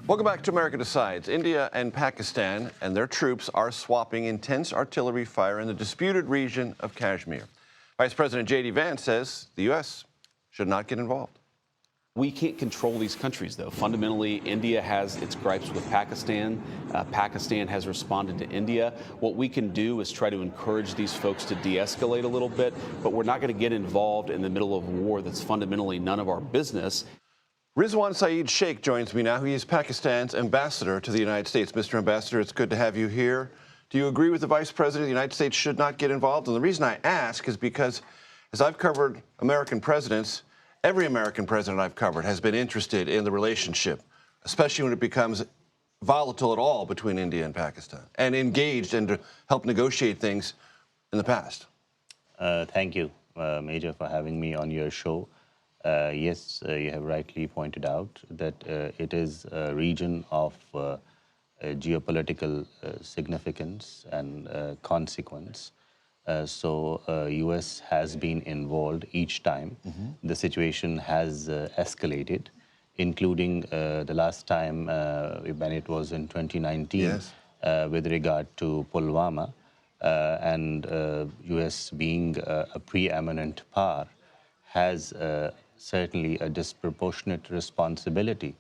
Welcome back to America Decides. India and Pakistan and their troops are swapping intense artillery fire in the disputed region of Kashmir. Vice President J.D. Vance says the U.S. should not get involved. We can't control these countries, though. Fundamentally, India has its gripes with Pakistan. Pakistan has responded to India. What we can do is try to encourage these folks to de-escalate a little bit, but we're not going to get involved in the middle of a war that's fundamentally none of our business. Rizwan Saeed Sheikh joins me now. He is Pakistan's ambassador to the United States. Mr. Ambassador, it's good to have you here. Do you agree with the Vice President? The United States should not get involved? And the reason I ask is because as I've covered American presidents, every American president I've covered has been interested in the relationship, especially when it becomes volatile at all between India and Pakistan, and engaged and to help negotiate things in the past. Thank you, Major, for having me on your show. Yes, you have rightly pointed out that it is a region of geopolitical significance and consequence. So U.S. has been involved each time. The situation has escalated, including the last time when it was in 2019 Yes. With regard to Pulwama, and U.S. being a preeminent power has certainly a disproportionate responsibility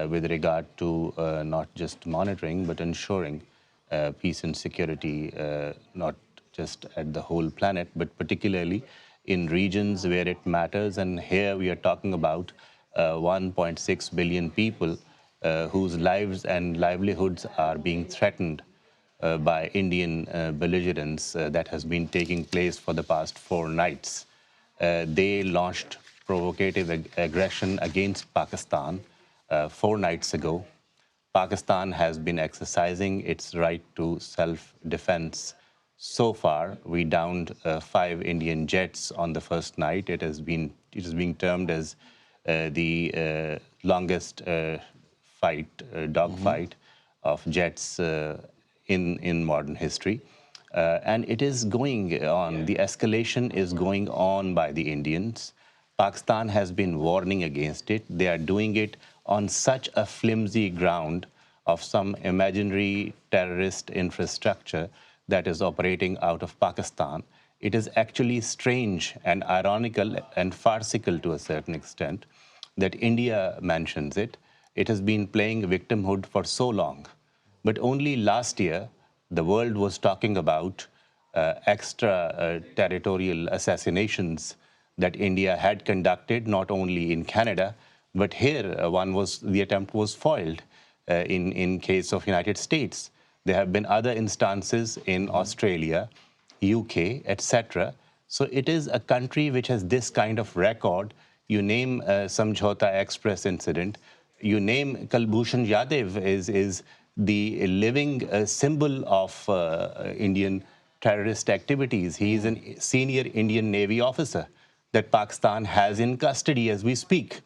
with regard to not just monitoring but ensuring peace and security, not just at the whole planet, but particularly in regions where it matters. And here we are talking about 1.6 billion people whose lives and livelihoods are being threatened by Indian belligerence that has been taking place for the past 4 nights. They launched provocative aggression against Pakistan 4 nights ago. Pakistan has been exercising its right to self-defense. So far, we downed 5 Indian jets on the first night. It is being termed as the longest dogfight of jets in modern history. And it is going on. The escalation is going on by the Indians. Pakistan has been warning against it. They are doing it on such a flimsy ground of some imaginary terrorist infrastructure that is operating out of Pakistan. It is actually strange and ironical and farcical to a certain extent that India mentions it. It has been playing victimhood for so long. But only last year, the world was talking about extra-territorial assassinations that India had conducted, not only in Canada, but here the attempt was foiled in case of United States. There have been other instances in Australia, UK, etc. So it is a country which has this kind of record. You name Samjhauta Express incident, you name Kulbhushan Yadav is the living symbol of Indian terrorist activities. He is a senior Indian Navy officer that Pakistan has in custody as we speak.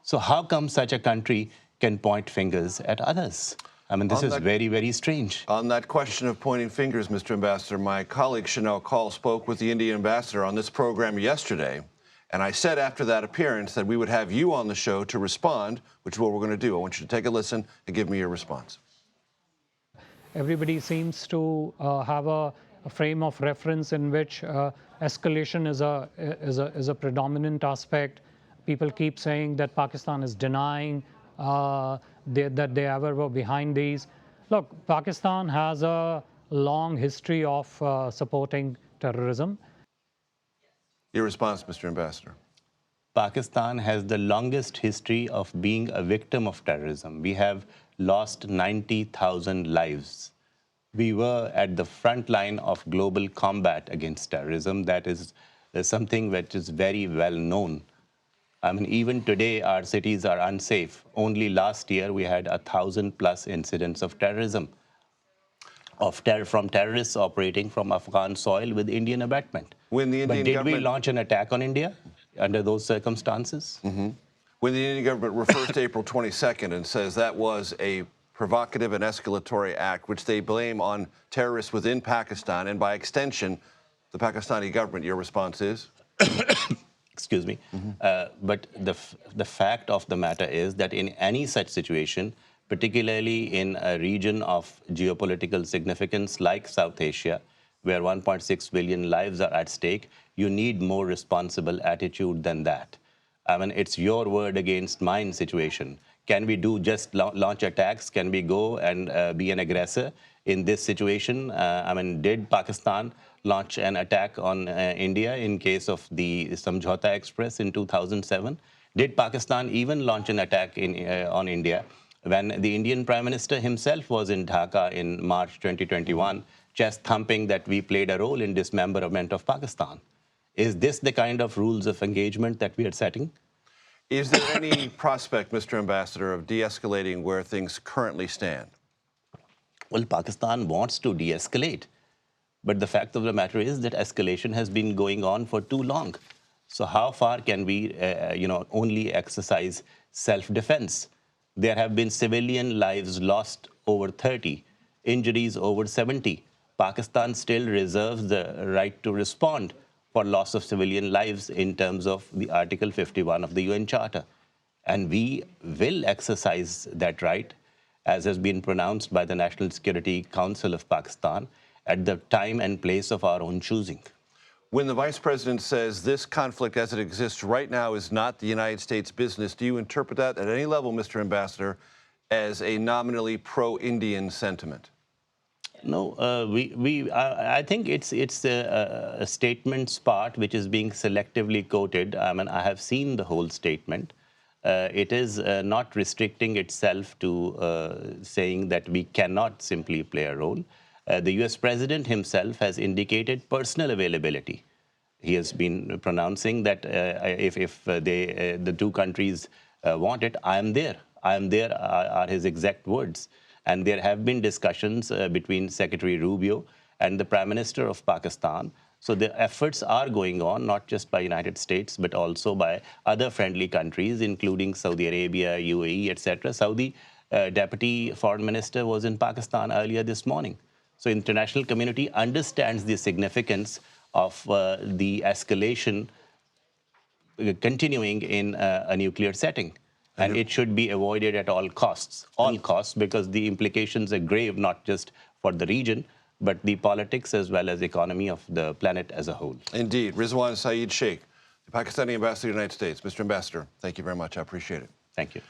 So how come such a country can point fingers at others? I mean, this is very, very strange. On that question of pointing fingers, Mr. Ambassador, my colleague Chanel Call spoke with the Indian ambassador on this program yesterday, and I said after that appearance that we would have you on the show to respond, which is what we're going to do. I want you to take a listen and give me your response. Everybody seems to have a frame of reference in which escalation is a predominant aspect. People keep saying that Pakistan is denying that they ever were behind these. Look, Pakistan has a long history of supporting terrorism. Your response, Mr. Ambassador. Pakistan has the longest history of being a victim of terrorism. We have lost 90,000 lives. We were at the front line of global combat against terrorism. That is something which is very well known. I mean, even today, our cities are unsafe. Only last year, we had 1,000+ incidents of terrorism, from terrorists operating from Afghan soil with Indian abetment. When the Indian But did we launch an attack on India under those circumstances? When the Indian government refers to April 22nd and says that was a provocative and escalatory act, which they blame on terrorists within Pakistan, and by extension, the Pakistani government, your response is? Excuse me. But the fact of the matter is that in any such situation, particularly in a region of geopolitical significance like South Asia, where 1.6 billion lives are at stake. You need more responsible attitude than that. I mean, it's your word against mine situation. Can we do just launch attacks? Can we go and be an aggressor in this situation? I mean, did Pakistan launch an attack on India in case of the Samjhauta Express in 2007? Did Pakistan even launch an attack on India when the Indian Prime Minister himself was in Dhaka in March 2021, chest thumping that we played a role in dismemberment of Pakistan? Is this the kind of rules of engagement that we are setting? Is there any prospect, Mr. Ambassador, of de-escalating where things currently stand? Well, Pakistan wants to de-escalate. But the fact of the matter is that escalation has been going on for too long. So how far can we, only exercise self-defense? There have been civilian lives lost over 30, injuries over 70. Pakistan still reserves the right to respond for loss of civilian lives in terms of the Article 51 of the UN Charter. And we will exercise that right, as has been pronounced by the National Security Council of Pakistan, at the time and place of our own choosing. When the Vice President says this conflict as it exists right now is not the United States' business, do you interpret that at any level, Mr. Ambassador, as a nominally pro-Indian sentiment? No, I think it's a statement's part which is being selectively quoted. I mean, I have seen the whole statement. It is not restricting itself to saying that we cannot simply play a role. The US President himself has indicated personal availability. He has been pronouncing that if the two countries want it, I am there. I am there are his exact words. And there have been discussions between Secretary Rubio and the Prime Minister of Pakistan. So the efforts are going on, not just by United States, but also by other friendly countries, including Saudi Arabia, UAE, etc. Saudi Deputy Foreign Minister was in Pakistan earlier this morning. So international community understands the significance of the escalation continuing in a nuclear setting. And it should be avoided at all costs, because the implications are grave, not just for the region, but the politics as well as economy of the planet as a whole. Indeed. Rizwan Saeed Sheikh, the Pakistani ambassador to the United States. Mr. Ambassador, thank you very much. I appreciate it. Thank you.